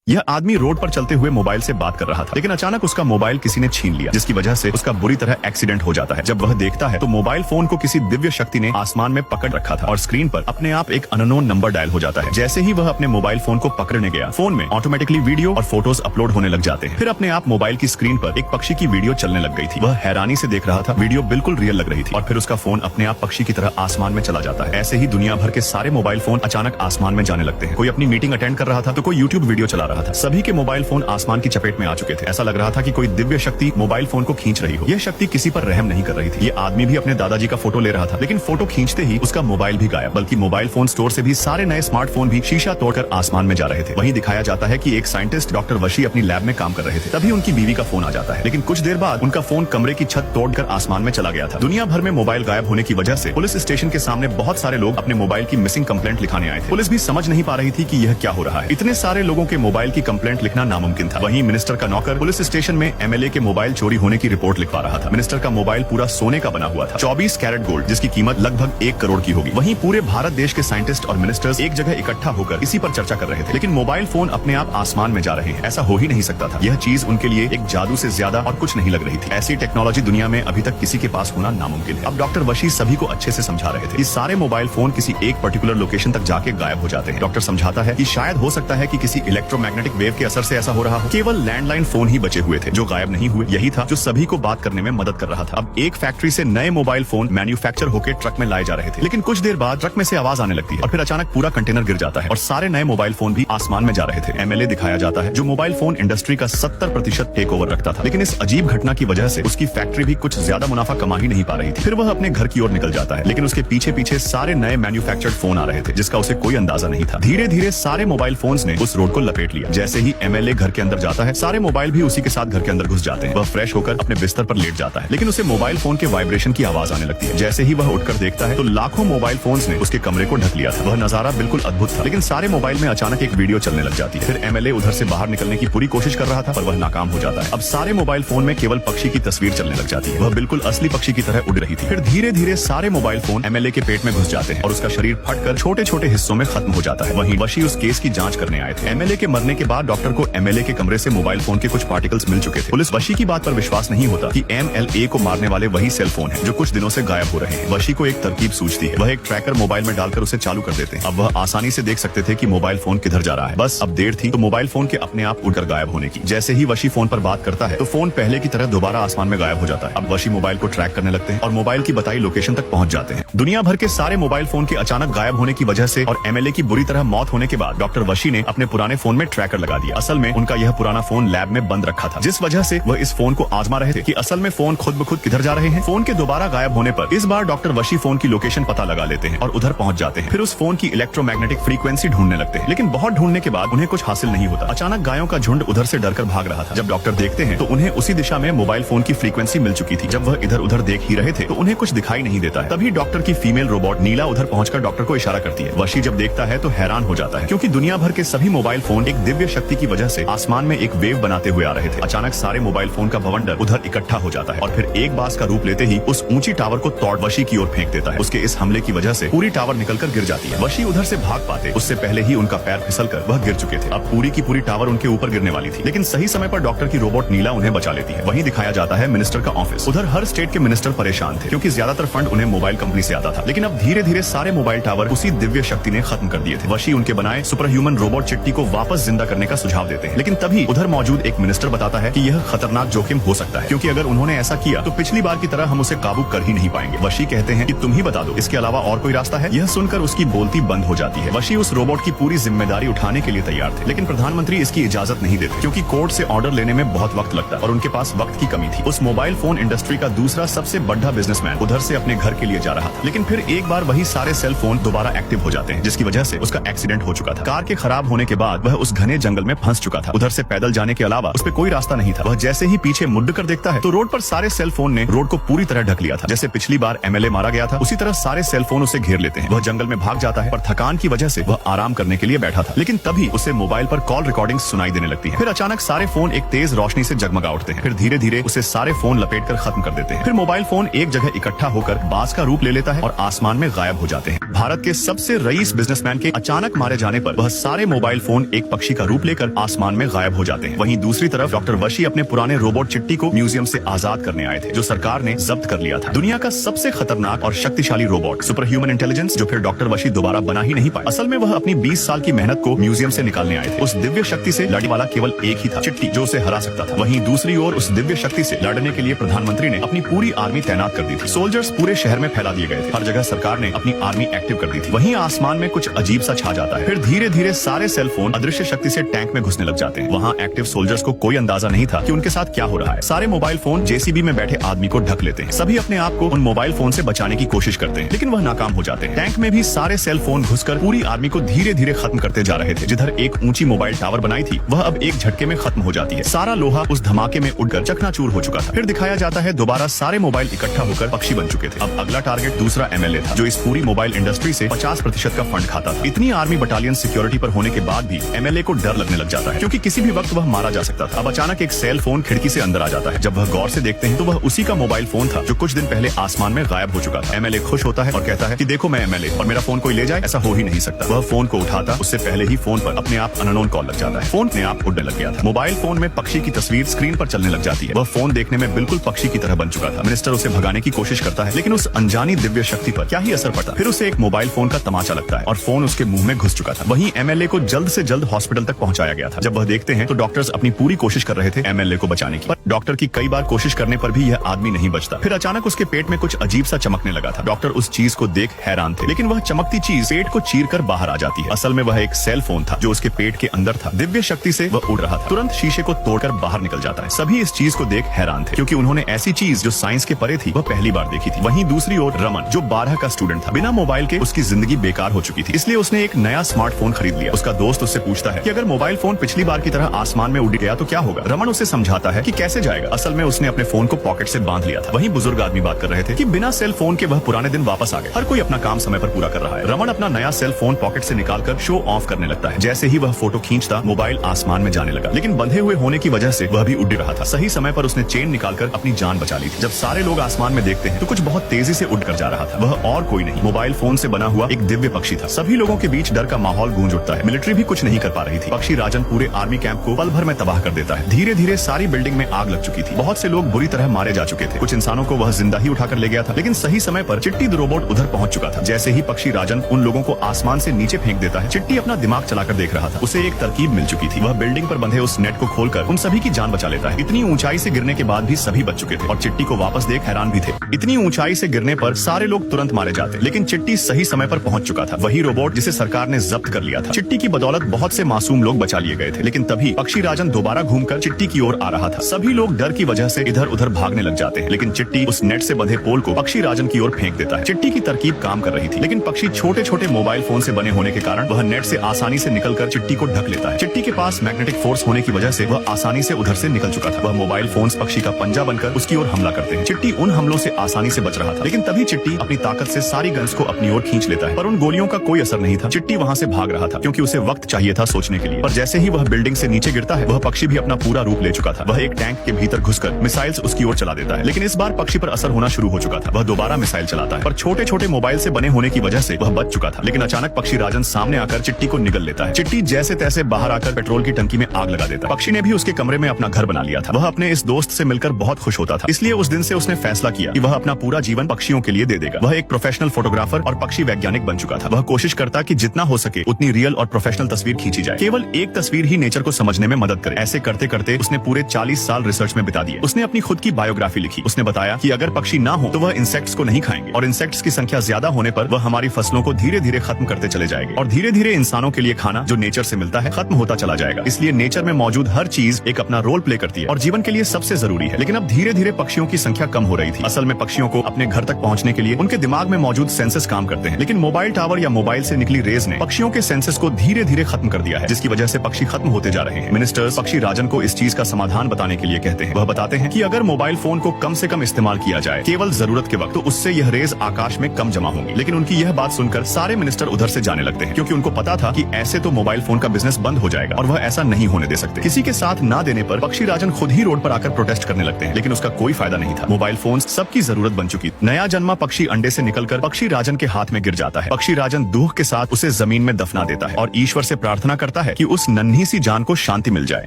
यह आदमी रोड पर चलते हुए मोबाइल से बात कर रहा था, लेकिन अचानक उसका मोबाइल किसी ने छीन लिया, जिसकी वजह से उसका बुरी तरह एक्सीडेंट हो जाता है। जब वह देखता है तो मोबाइल फोन को किसी दिव्य शक्ति ने आसमान में पकड़ रखा था और स्क्रीन पर अपने आप एक अननोन नंबर डायल हो जाता है। जैसे ही वह अपने मोबाइल फोन को पकड़ने गया, फोन में ऑटोमेटिकली वीडियो और फोटोज अपलोड होने लग जाते हैं। फिर अपने आप मोबाइल की स्क्रीन पर एक पक्षी की वीडियो चलने लग गई थी। वह हैरानी से देख रहा था, वीडियो बिल्कुल रियल लग रही थी। और फिर उसका फोन अपने आप पक्षी की तरह आसमान में चला जाता है। ऐसे ही दुनिया भर के सारे मोबाइल फोन अचानक आसमान में जाने लगते हैं। कोई अपनी मीटिंग अटेंड कर रहा था तो कोई यूट्यूब वीडियो चला रहा था। सभी के मोबाइल फोन आसमान की चपेट में आ चुके थे। ऐसा लग रहा था कि कोई दिव्य शक्ति मोबाइल फोन को खींच रही हो। यह शक्ति किसी पर रहम नहीं कर रही थी। ये आदमी भी अपने दादाजी का फोटो ले रहा था, लेकिन फोटो खींचते ही उसका मोबाइल भी गायब। बल्कि मोबाइल फोन स्टोर से भी सारे नए स्मार्टफोन भी शीशा तोड़कर आसमान में जा रहे थे। वहीं दिखाया जाता है कि एक साइंटिस्ट डॉक्टर वशी अपनी लैब में काम कर रहे थे, तभी उनकी बीवी का फोन आ जाता है। लेकिन कुछ देर बाद उनका फोन कमरे की छत तोड़कर आसमान में चला गया था। दुनिया भर में मोबाइल गायब होने की वजह से पुलिस स्टेशन के सामने बहुत सारे लोग अपने मोबाइल की मिसिंग कंप्लेंट लिखाने आए थे। पुलिस भी समझ नहीं पा रही थी कि यह क्या हो रहा है। इतने सारे लोगों के मोबाइल की कंप्लेंट लिखना नामुमकिन था। वहीं मिनिस्टर का नौकर पुलिस स्टेशन में एमएलए के मोबाइल चोरी होने की रिपोर्ट लिखवा रहा था। मिनिस्टर का मोबाइल पूरा सोने का बना हुआ था, 24 कैरेट गोल्ड, जिसकी कीमत लगभग 1 करोड़ की होगी। वहीं पूरे भारत देश के साइंटिस्ट और मिनिस्टर्स एक जगह इकट्ठा होकर इसी पर चर्चा कर रहे थे। लेकिन मोबाइल फोन अपने आप आसमान में जा रहे हैं, ऐसा हो ही नहीं सकता था। यह चीज उनके लिए एक जादू से ज्यादा और कुछ नहीं लग रही थी। ऐसी टेक्नोलॉजी दुनिया में अभी तक किसी के पास होना नामुमकिन है। अब डॉक्टर वशी सभी को अच्छे से समझा रहे थे कि सारे मोबाइल फोन किसी एक पर्टिकुलर लोकेशन तक जाके गायब हो जाते हैं। डॉक्टर समझाता है कि शायद हो सकता है कि किसी इलेक्ट्रोमैग्नेटिक वेव के असर से ऐसा हो रहा हो। केवल लैंडलाइन फोन ही बचे हुए थे जो गायब नहीं हुए। यही था जो सभी को बात करने में मदद कर रहा था। अब एक फैक्ट्री से नए मोबाइल फोन मैन्युफैक्चर होकर ट्रक में लाए जा रहे थे, लेकिन कुछ देर बाद ट्रक में से आवाज आने लगती है और फिर अचानक पूरा कंटेनर गिर जाता है और सारे नए मोबाइल फोन भी आसमान में जा रहे थे। एमएलए दिखाया जाता है जो मोबाइल फोन इंडस्ट्री का 70% टेक ओवर रखता था, लेकिन इस अजीब घटना की वजह से उसकी फैक्ट्री भी कुछ ज्यादा मुनाफा कमा ही नहीं पा रही थी। फिर वह अपने घर की ओर निकल जाता है, लेकिन उसके पीछे पीछे सारे नए मैन्युफैक्चर्ड फोन आ रहे थे, जिसका उसे कोई अंदाजा नहीं था। धीरे धीरे सारे मोबाइल फोन्स ने उस रोड को लपेट लिया। जैसे ही एमएलए घर के अंदर जाता है, सारे मोबाइल भी उसी के साथ घर के अंदर घुस जाते हैं। वह फ्रेश होकर अपने बिस्तर पर लेट जाता है, लेकिन उसे मोबाइल फोन के वाइब्रेशन की आवाज आने लगती है। जैसे ही वह उठकर देखता है तो लाखों मोबाइल फोन्स ने उसके कमरे को ढक लिया था। वह नजारा बिल्कुल अद्भुत था, लेकिन सारे मोबाइल में अचानक एक वीडियो चलने लग जाती है। फिर एमएलए उधर से बाहर निकलने की पूरी कोशिश कर रहा था, पर वह नाकाम हो जाता है। अब सारे मोबाइल फोन में केवल पक्षी की तस्वीर चलने लग जाती है। वह बिल्कुल असली पक्षी की तरह उड़ रही थी। फिर धीरे धीरे सारे मोबाइल फोन एमएलए के पेट में घुस जाते हैं और उसका शरीर फटकर छोटे छोटे हिस्सों में खत्म हो जाता है। वहीं वशी उस केस की जांच करने आए थे। एमएलए के मरने के बाद डॉक्टर को एमएलए के कमरे से मोबाइल फोन के कुछ पार्टिकल्स मिल चुके थे। पुलिस वशी की बात पर विश्वास नहीं होता कि एमएलए को मारने वाले वही सेल फोन है जो कुछ दिनों से गायब हो रहे हैं। वशी को एक तरकीब सूझती है। वह एक ट्रैकर मोबाइल में डालकर उसे चालू कर देते हैं। अब वह आसानी से देख सकते थे कि मोबाइल फोन किधर जा रहा है। बस अब देर थी तो मोबाइल फोन के अपने आप उड़कर गायब होने की। जैसे ही वशी फोन पर बात करता है तो फोन पहले की तरह दोबारा आसमान में गायब हो जाता है। अब वशी मोबाइल को ट्रैक करने लगते हैं और मोबाइल की बताई लोकेशन तक पहुंच जाते हैं। दुनिया भर के सारे मोबाइल फोन के अचानक गायब होने की वजह से और एमएलए की बुरी तरह मौत होने के बाद डॉक्टर वशी ने अपने पुराने फोन में ट्रैकर लगा दिया। असल में उनका यह पुराना फोन लैब में बंद रखा था, जिस वजह से वह इस फोन को आजमा रहे थे कि असल में फोन खुद ब खुद किधर जा रहे हैं। फोन के दोबारा गायब होने पर इस बार डॉक्टर वशी फोन की लोकेशन पता लगा लेते हैं और उधर पहुंच जाते हैं। फिर उस फोन की इलेक्ट्रोमैग्नेटिक फ्रीक्वेंसी ढूंढने लगते हैं, लेकिन बहुत ढूंढने के बाद उन्हें कुछ हासिल नहीं होता। अचानक गायों का झुंड उधर से डरकर भाग रहा था। जब डॉक्टर देखते हैं तो उन्हें उसी दिशा में मोबाइल फोन की फ्रीक्वेंसी मिल चुकी थी। जब वह इधर उधर देख ही रहे थे तो उन्हें कुछ दिखाई नहीं देता है। तभी डॉक्टर की फीमेल रोबोट नीला उधर पहुंचकर डॉक्टर को इशारा करती है। वशी जब देखता है तो हैरान हो जाता है, क्योंकि दुनिया भर के सभी मोबाइल फोन एक दिव्य शक्ति की वजह से आसमान में एक वेव बनाते हुए आ रहे थे। अचानक सारे मोबाइल फोन का बवंडर उधर इकट्ठा हो जाता है और फिर एक बास का रूप लेते ही उस ऊंची टावर को तोड़ वशी की ओर फेंक देता है। उसके इस हमले की वजह से पूरी टावर निकलकर गिर जाती है। वशी उधर से भाग पाते उससे पहले ही उनका पैर फिसलकर वह गिर चुके थे। अब पूरी की पूरी टावर उनके ऊपर गिरने वाली थी, लेकिन सही समय पर डॉक्टर की रोबोट नीला उन्हें बचा लेती है। वहीं दिखाया जाता है मिनिस्टर का ऑफिस। उधर हर स्टेट के मिनिस्टर परेशान थे, क्योंकि ज्यादातर फंड उन्हें मोबाइल कंपनी से आता था। लेकिन अब धीरे धीरे सारे मोबाइल टावर उसी दिव्य शक्ति ने खत्म कर दिए थे। वशी उनके बनाए सुपर ह्यूमन रोबोट चिट्टी को वापस जिंदा करने का सुझाव देते हैं, लेकिन तभी उधर मौजूद एक मिनिस्टर बताता है कि यह खतरनाक जोखिम हो सकता है, क्योंकि अगर उन्होंने ऐसा किया तो पिछली बार की तरह हम उसे काबू कर ही नहीं पाएंगे। वशी कहते हैं कि तुम ही बता दो, इसके अलावा और कोई रास्ता है? यह सुनकर उसकी बोलती बंद हो जाती है। वशी उस रोबोट की पूरी जिम्मेदारी उठाने के लिए तैयार थे, लेकिन प्रधानमंत्री इसकी इजाजत नहीं देते, क्योंकि कोर्ट से ऑर्डर लेने में बहुत वक्त लगता और उनके पास वक्त की कमी थी। उस मोबाइल फोन इंडस्ट्री का दूसरा सबसे बड़ा बिजनेसमैन उधर से अपने घर के लिए जा रहा था, लेकिन फिर एक बार वही सारे सेल फोन दोबारा एक्टिव हो जाते हैं, जिसकी वजह से उसका एक्सीडेंट हो चुका था। कार के खराब होने के बाद वह उस घने जंगल में फंस चुका था। उधर से पैदल जाने के अलावा उस पर कोई रास्ता नहीं था। वह जैसे ही पीछे मुड़ कर देखता है तो रोड पर सारे सेल फोन ने रोड को पूरी तरह ढक लिया था। जैसे पिछली बार एमएलए मारा गया था, उसी तरह सारे सेल फोन उसे घेर लेते हैं। वह जंगल में भाग जाता है, पर थकान की वजह से वह आराम करने के लिए बैठा था, लेकिन तभी उसे मोबाइल पर कॉल रिकॉर्डिंग सुनाई देने लगती है। फिर अचानक सारे फोन एक तेज रोशनी से जगमगा उठते हैं। फिर धीरे धीरे उसे सारे फोन लपेट कर खत्म कर देते हैं। फिर मोबाइल फोन एक जगह इकट्ठा होकर बास का रूप ले लेता है और आसमान में गायब हो जाते हैं। भारत के सबसे रईस बिजनेसमैन के अचानक मारे जाने पर वह सारे मोबाइल फोन एक पक्षी का रूप लेकर आसमान में गायब हो जाते हैं। वहीं दूसरी तरफ डॉक्टर वशी अपने पुराने रोबोट चिट्टी को म्यूजियम से आजाद करने आए थे, जो सरकार ने जब्त कर लिया था। दुनिया का सबसे खतरनाक और शक्तिशाली रोबोट, सुपर ह्यूमन इंटेलिजेंस, जो फिर डॉक्टर वशी दोबारा बना ही नहीं पाए। असल में वह अपनी 20 साल की मेहनत को म्यूजियम से निकालने आए थे। उस दिव्य शक्ति से लड़ने वाला केवल एक ही था, चिट्टी, जो उसे हरा सकता था। वहीं दूसरी ओर उस दिव्य शक्ति से लड़ने के लिए प्रधानमंत्री ने अपनी पूरी आर्मी तैनात कर दी थी। सोल्जर्स पूरे शहर में फैला दिए गए थे। हर जगह सरकार ने अपनी आर्मी एक्टिव कर दी थी। वहीं आसमान में कुछ अजीब सा छा जाता है। फिर धीरे धीरे सारे सेल फोन अदृश्य शक्ति से टैंक में घुसने लग जाते हैं। वहाँ एक्टिव सोल्जर्स को कोई अंदाजा नहीं था कि उनके साथ क्या हो रहा है। सारे मोबाइल फोन जेसीबी में बैठे आदमी को ढक लेते हैं। सभी अपने आप को उन मोबाइल फोन से बचाने की कोशिश करते हैं, लेकिन वह नाकाम हो जाते हैं। टैंक में भी सारे सेल फोन घुसकर पूरी आर्मी को धीरे धीरे खत्म करते जा रहे थे। जिधर एक ऊंची मोबाइल टावर बनाई थी, वह अब एक झटके में खत्म हो जाती है। सारा लोहा उस धमाके में उड़कर चकनाचूर हो चुका था। फिर दिखाया जाता है दोबारा सारे मोबाइल इकट्ठा होकर पक्षी बन चुके थे। अब अगला टारगेट दूसरा एमएलए था, जो इस पूरी मोबाइल इंडस्ट्री से 50% का फंड खाता था। इतनी आर्मी बटालियन सिक्योरिटी पर होने के बाद भी एमएलए को डर लगने लग जाता है, क्योंकि किसी भी वक्त वह मारा जा सकता था। अब अचानक एक सेल फोन खिड़की से अंदर आ जाता है। जब वह गौर से देखते हैं तो वह उसी का मोबाइल फोन था, जो कुछ दिन पहले आसमान में गायब हो चुका था। एमएलए खुश होता है और कहता है कि देखो, मैं एमएलए और मेरा फोन कोई ले जाए, ऐसा हो ही नहीं सकता। वह फोन को उठाता, उससे पहले ही फोन पर अपने आप अननोन कॉल लग जाता है। फोन अपने आप उड़ने लग गया था। मोबाइल फोन में पक्षी की तस्वीर स्क्रीन पर चलने लग जाती है। वह फोन देखने में बिल्कुल पक्षी की तरह बन चुका था। मिनिस्टर उसे भगाने की कोशिश करता है, लेकिन उस अनजानी दिव्य शक्ति पर क्या ही असर पड़ता। फिर उसे एक मोबाइल फोन का तमाचा लगता है और फोन उसके मुंह में घुस चुका था। वहीं एमएलए को जल्द से जल्द हॉस्पिटल तक पहुंचाया गया था। जब वह देखते हैं तो डॉक्टर्स अपनी पूरी कोशिश कर रहे थे एमएलए को बचाने की, पर डॉक्टर की कई बार कोशिश करने पर भी यह आदमी नहीं बचता। फिर अचानक उसके पेट में कुछ अजीब सा चमकने लगा था। डॉक्टर उस चीज को देख हैरान थे, लेकिन वह चमकती चीज पेट को चीर कर बाहर आ जाती है। असल में वह एक सेल फोन था, जो उसके पेट के अंदर था। दिव्य शक्ति से वह उड़ रहा था। तुरंत शीशे को तोड़कर बाहर निकल जाता है। सभी इस चीज को देख हैरान थे, क्योंकि उन्होंने ऐसी चीज जो साइंस के परे थी वह पहली बार देखी थी। वहीं दूसरी ओर रमन, जो 12 का स्टूडेंट था, बिना मोबाइल के उसकी जिंदगी बेकार हो चुकी थी। इसलिए उसने एक नया स्मार्टफोन खरीद लिया। उसका दोस्त उससे पूछता है कि अगर मोबाइल फोन पिछली बार की तरह आसमान में उड़ गया तो क्या होगा। रमन उसे समझाता है कि कैसे जाएगा। असल में उसने अपने फोन को पॉकेट से बांध लिया था। वहीं बुजुर्ग आदमी बात कर रहे थे कि बिना सेल फोन के वह पुराने दिन वापस आ गए। हर कोई अपना काम समय पर पूरा कर रहा है। रमन अपना नया सेल फोन पॉकेट से निकालकर शो ऑफ करने लगता है। जैसे ही वह फोटो खींचता, मोबाइल आसमान में जाने लगा, लेकिन बंधे हुए होने की वजह से वह भी उड़ रहा था। सही समय पर उसने चेन निकालकर अपनी जान बचा ली थी। जब सारे लोग आसमान में देखते हैं तो कुछ बहुत तेजी से उड़कर जा रहा था। वह और कोई नहीं, मोबाइल फोन से बना हुआ एक दिव्य पक्षी था। सभी लोगों के बीच डर का माहौल गूंज उठता है। मिलिट्री भी कुछ नहीं कर पा रही थी। पक्षी राजन पूरे आर्मी कैंप को पल भर में तबाह कर देता है। धीरे धीरे सारी बिल्डिंग में आग लग चुकी थी। बहुत से लोग बुरी तरह मारे जा चुके थे। कुछ इंसानों को वह जिंदा ही उठाकर ले गया था, लेकिन सही समय पर चिट्टी द रोबोट उधर पहुंच चुका था। जैसे ही पक्षी राजन उन लोगों को आसमान से नीचे फेंक देता है, चिट्टी अपना दिमाग चलाकर देख रहा था। उसे एक तरकीब मिल चुकी थी। वह बिल्डिंग पर बंधे उस नेट को खोलकर उन सभी की जान बचा लेता है। इतनी ऊंचाई से गिरने के बाद भी सभी बच चुके थे और चिट्टी को वापस देख हैरान भी थे। इतनी ऊंचाई से गिरने पर सारे लोग तुरंत मारे जाते, लेकिन चिट्टी सही समय पर पहुंच चुका था। वही रोबोट जिसे सरकार ने जब्त कर लिया था। चिट्टी की बदौलत बहुत से मासूम लोग बचा लिए गए थे, लेकिन तभी पक्षी राजन दोबारा घूमकर चिट्टी की ओर आ रहा था। सभी लोग डर की वजह से इधर उधर भागने लग जाते हैं, लेकिन चिट्टी उस नेट से बंधे पोल को पक्षी राजन की ओर फेंक देता है। चिट्टी की तरकीब काम कर रही थी, लेकिन पक्षी छोटे छोटे मोबाइल फोन से बने होने के कारण वह नेट से आसानी से निकलकर चिट्टी को ढक लेता है। चिट्टी के पास मैग्नेटिक फोर्स होने की वजह से वह आसानी से उधर से निकल चुका था। वह मोबाइल फोन पक्षी का पंजा बनकर उसकी ओर हमला करते हैं। चिट्टी उन हमलों से आसानी से बच रहा था, लेकिन तभी चिट्टी अपनी ताकत से सारी गन्स को अपनी ओर खींच लेता है, पर उन गोलियों का कोई असर नहीं था। चिट्टी वहाँ से भाग रहा था, क्योंकि उसे वक्त चाहिए था सोचने के लिए। पर जैसे ही वह बिल्डिंग से नीचे गिरता है, वह पक्षी भी अपना पूरा रूप ले चुका था। वह एक टैंक के भीतर घुसकर मिसाइल्स उसकी ओर चला देता है, लेकिन इस बार पक्षी पर असर होना शुरू हो चुका था। वह दोबारा मिसाइल चलाता है, पर छोटे छोटे मोबाइल से बने होने की वजह से वह बच चुका था। लेकिन अचानक पक्षी राजन सामने आकर चिट्टी को निगल लेता है। चिट्टी जैसे तैसे बाहर आकर पेट्रोल की टंकी में आग लगा देता है। पक्षी ने भी उसके कमरे में अपना घर बना लिया था। वह अपने इस दोस्त से मिलकर बहुत खुश होता था, इसलिए उस दिन से उसने फैसला किया कि वह अपना पूरा जीवन पक्षियों के लिए दे देगा। वह एक प्रोफेशनल फोटोग्राफर और पक्षी वैज्ञानिक बन चुका था। वह कोशिश करता कि जितना हो सके उतनी रियल और प्रोफेशनल तस्वीर खींची जाए। केवल एक तस्वीर ही नेचर को समझने में मदद करे। ऐसे करते करते उसने पूरे 40 साल रिसर्च में बिता दिए। उसने अपनी खुद की बायोग्राफी लिखी। उसने बताया कि अगर पक्षी ना हो तो वह इंसेक्ट्स को नहीं खाएंगे, और इंसेक्ट्स की संख्या ज्यादा होने पर वह हमारी फसलों को धीरे धीरे खत्म करते चले जाएंगे, और धीरे धीरे इंसानों के लिए खाना जो नेचर से मिलता है खत्म होता चला जाएगा। इसलिए नेचर में मौजूद हर चीज एक अपना रोल प्ले करती है और जीवन के लिए सबसे जरूरी है। लेकिन अब धीरे धीरे पक्षियों की संख्या कम हो रही थी। असल में पक्षियों को अपने घर तक पहुंचने के लिए उनके दिमाग में मौजूद सेंसेस काम करते हैं, लेकिन मोबाइल टावर या मोबाइल से निकली रेज ने पक्षियों के सेंसेस को धीरे धीरे खत्म कर दिया है, जिसकी वजह से पक्षी खत्म होते जा रहे हैं। मिनिस्टर्स पक्षी राजन को इस चीज का समाधान बताने के लिए कहते हैं। वह बताते हैं कि अगर मोबाइल फोन को कम से कम इस्तेमाल किया जाए केवल जरूरत के वक्त, तो उससे यह रेज आकाश में कम जमा होंगी। लेकिन उनकी यह बात सुनकर सारे मिनिस्टर उधर से जाने लगते हैं, क्योंकि उनको पता था कि ऐसे तो मोबाइल फोन का बिजनेस बंद हो जाएगा, और वह ऐसा नहीं होने दे सकते। किसी के साथ ना देने पर पक्षी राजन खुद ही रोड पर आकर प्रोटेस्ट करने लगते हैं, लेकिन उसका कोई फायदा नहीं था। मोबाइल फोन सबकी जरूरत बन चुकी। नया जन्मा पक्षी अंडे से निकलकर पक्षी राजन के हाथ में गिर जाता है। पक्षी राजन दुख के साथ उसे जमीन में दफना देता है और ईश्वर से प्रार्थना करता है है कि उस नन्ही सी जान को शांति मिल जाए।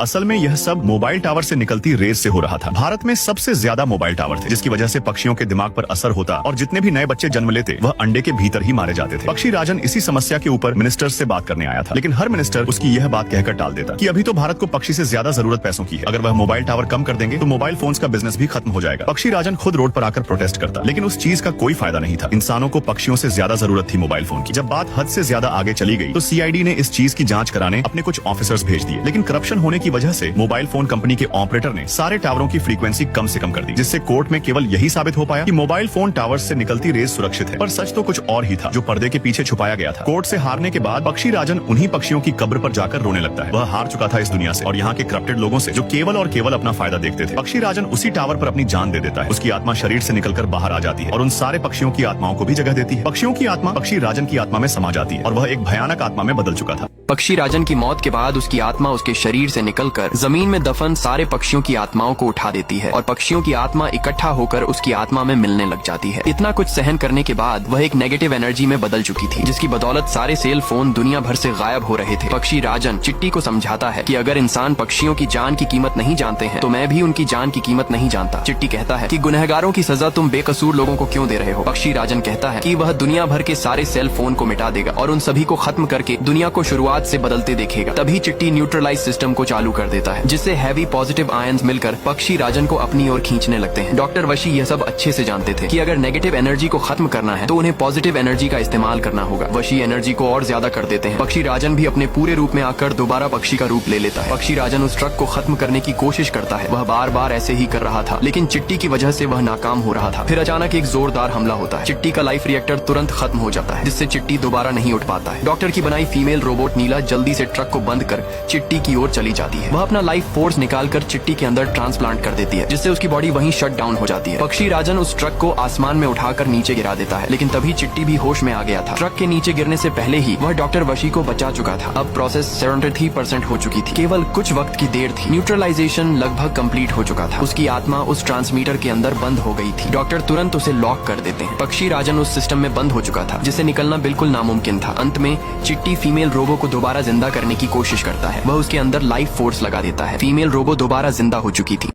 असल में यह सब मोबाइल टावर से निकलती रेज से हो रहा था। भारत में सबसे ज्यादा मोबाइल टावर थे, जिसकी वजह से पक्षियों के दिमाग पर असर होता और जितने भी नए बच्चे जन्म लेते वह अंडे के भीतर ही मारे जाते थे। पक्षी राजन इसी समस्या के ऊपर मिनिस्टर से बात करने आया था, लेकिन हर मिनिस्टर उसकी यह बात कहकर टाल देता कि अभी तो भारत को पक्षी से ज्यादा जरूरत पैसों की है। अगर वह मोबाइल टावर कम कर देंगे तो मोबाइल फोन्स का बिजनेस भी खत्म हो जाएगा। पक्षी राजन खुद रोड पर आकर प्रोटेस्ट करता, लेकिन उस चीज का कोई फायदा नहीं था। इंसानों को पक्षियों से ज्यादा जरूरत थी मोबाइल फोन की। जब बात हद से ज्यादा आगे चली गई तो सीआईडी ने इस चीज की जांच कराने अपने कुछ ऑफिसर्स भेज दिए, लेकिन करप्शन होने की वजह से मोबाइल फोन कंपनी के ऑपरेटर ने सारे टावरों की फ्रीक्वेंसी कम से कम कर दी, जिससे कोर्ट में केवल यही साबित हो पाया कि मोबाइल फोन टावर से निकलती रेज सुरक्षित है। पर सच तो कुछ और ही था, जो पर्दे के पीछे छुपाया गया था। कोर्ट से हारने के बाद पक्षी राजन उन्हीं पक्षियों की कब्र पर जाकर रोने लगता है। वह हार चुका था इस दुनिया से और यहाँ के करप्टेड लोगों से, जो केवल और केवल अपना फायदा देखते थे। पक्षी राजन उसी टावर पर अपनी जान दे देता है। उसकी आत्मा शरीर से निकलकर बाहर आ जाती है और उन सारे पक्षियों की आत्माओं को भी जगह देती है। पक्षियों की आत्मा पक्षी राजन की आत्मा में समा जाती है और वह एक भयानक आत्मा में बदल चुका था। पक्षी राजन की मौत के बाद उसकी आत्मा उसके शरीर से निकलकर जमीन में दफन सारे पक्षियों की आत्माओं को उठा देती है और पक्षियों की आत्मा इकट्ठा होकर उसकी आत्मा में मिलने लग जाती है। इतना कुछ सहन करने के बाद वह एक नेगेटिव एनर्जी में बदल चुकी थी, जिसकी बदौलत सारे सेल फोन दुनिया भर से गायब हो रहे थे। पक्षी राजन चिट्टी को समझाता है कि अगर इंसान पक्षियों की जान की कीमत नहीं जानते हैं तो मैं भी उनकी जान की कीमत नहीं जानता। चिट्टी कहता है कि गुनहगारों की सजा तुम बेकसूर लोगों को क्यों दे रहे हो। पक्षी राजन कहता है कि वह दुनिया भर के सारे सेल फोन को मिटा देगा और उन सभी को खत्म करके दुनिया को शुरुआत से बदलते देखेगा। तभी चिट्टी न्यूट्रलाइज सिस्टम को चालू कर देता है, जिससे हैवी पॉजिटिव आयंस मिलकर पक्षी राजन को अपनी ओर खींचने लगते हैं। डॉक्टर वशी यह सब अच्छे से जानते थे कि अगर नेगेटिव एनर्जी को खत्म करना है तो उन्हें पॉजिटिव एनर्जी का इस्तेमाल करना होगा। वशी एनर्जी को और ज्यादा कर देते हैं। पक्षी राजन भी अपने पूरे रूप में आकर दोबारा पक्षी का रूप ले लेता है। पक्षी राजन उस ट्रक को खत्म करने की कोशिश करता है। वह बार बार ऐसे ही कर रहा था, लेकिन चिट्टी की वजह से वह नाकाम हो रहा था। फिर अचानक एक जोरदार हमला होता है। चिट्टी का लाइफ रिएक्टर तुरंत खत्म हो जाता है, जिससे चिट्टी दोबारा नहीं उठ पाता है। डॉक्टर की बनाई फीमेल रोबोट नीला जल्दी से ट्रक को बंद कर चिट्टी की ओर चली जाती है। वह अपना लाइफ फोर्स निकालकर चिट्टी के अंदर ट्रांसप्लांट कर देती है, जिससे उसकी बॉडी वहीं शट डाउन हो जाती है। पक्षी राजन उस ट्रक को आसमान में उठाकर नीचे गिरा देता है, लेकिन तभी चिट्टी भी होश में आ गया था। ट्रक के नीचे गिरने से पहले ही वह डॉक्टर वशी को बचा चुका था। अब प्रोसेस 73% हो चुकी थी। केवल कुछ वक्त की देर थी। न्यूट्रलाइजेशन लगभग कंप्लीट हो चुका था। उसकी आत्मा उस ट्रांसमीटर के अंदर बंद हो गई थी। डॉक्टर तुरंत उसे लॉक कर देते हैं। पक्षी राजन उस सिस्टम में बंद हो चुका था, जिससे निकलना बिल्कुल नामुमकिन था। अंत में चिट्टी फीमेल रोबो को दोबारा जिंदा करने की कोशिश करता है। वह उसके अंदर लाइफ फोर्स लगा देता है। फीमेल रोबो दोबारा जिंदा हो चुकी थी।